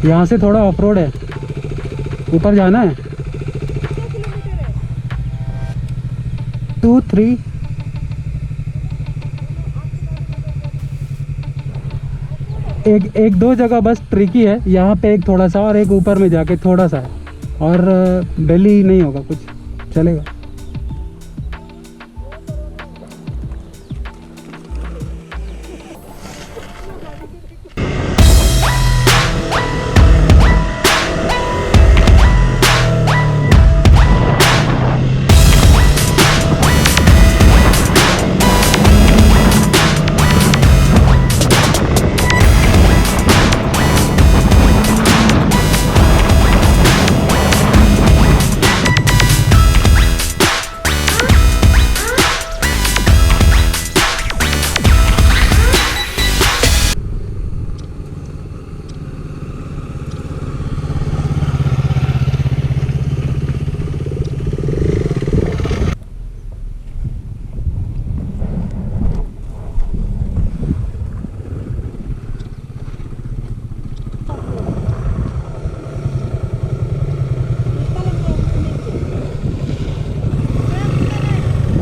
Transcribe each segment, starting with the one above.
यहाँ से थोड़ा ऑफ रोड है, ऊपर जाना है 2-3। एक दो जगह बस ट्रिकी है, यहाँ पे एक थोड़ा सा और एक ऊपर में जाके थोड़ा सा है, और बेली नहीं होगा, कुछ चलेगा।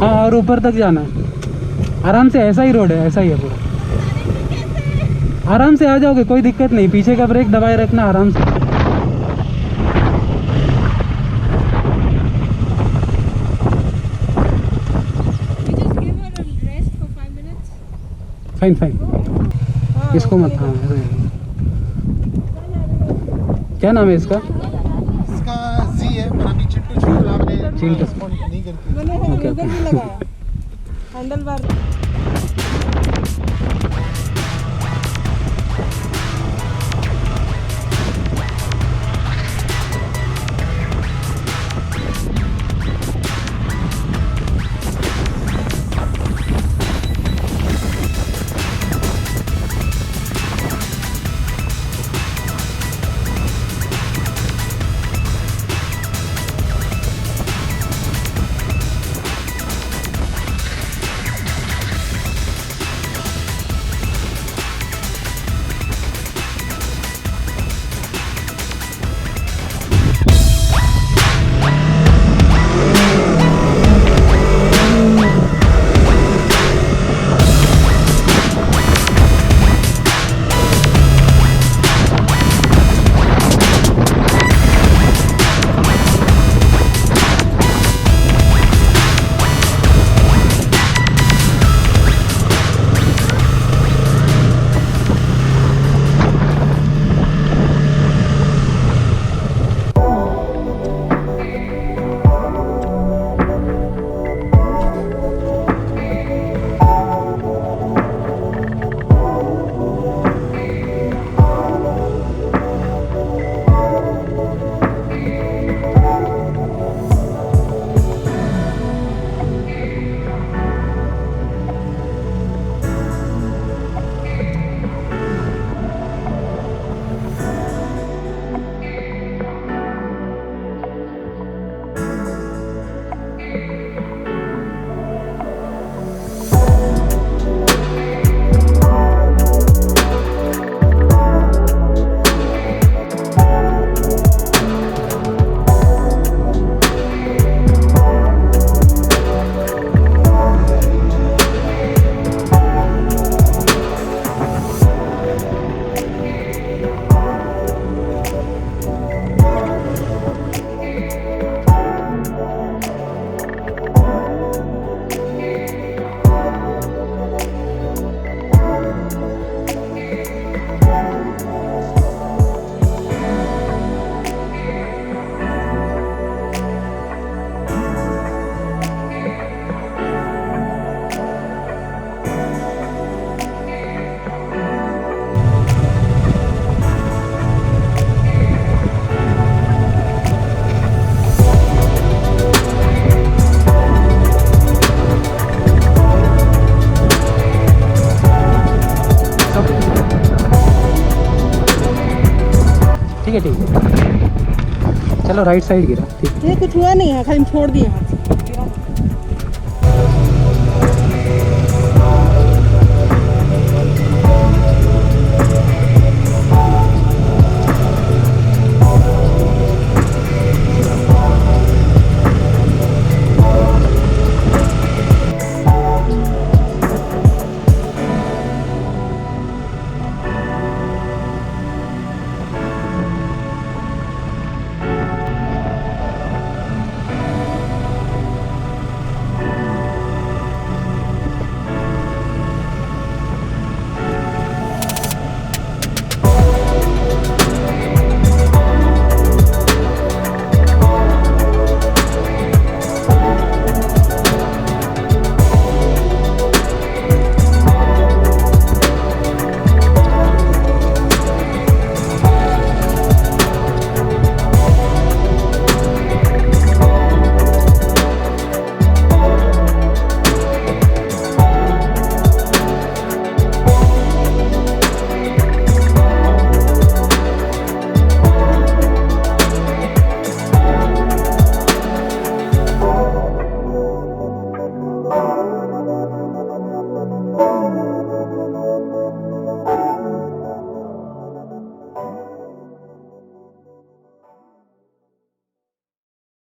हाँ, और ऊपर तक जाना है आराम से, ऐसा ही रोड है, ऐसा ही है पूरा। आराम से आ जाओगे, कोई दिक्कत नहीं, पीछे का ब्रेक दबाए रखना आराम से। फाइन फाइन, इसको मत, हाँ क्या नाम है इसका? इसका जी है, पर अभी चिट्टू छोड़ आपने चिंटू रिस्पॉन्ड नहीं करती। मैंने ओके, उधर भी लगाया हैंडल बार। ठीक है ठीक है, चलो राइट साइड गिरा, ठीक। ये कुछ हुआ नहीं है, खाली छोड़ दिए हाथ से।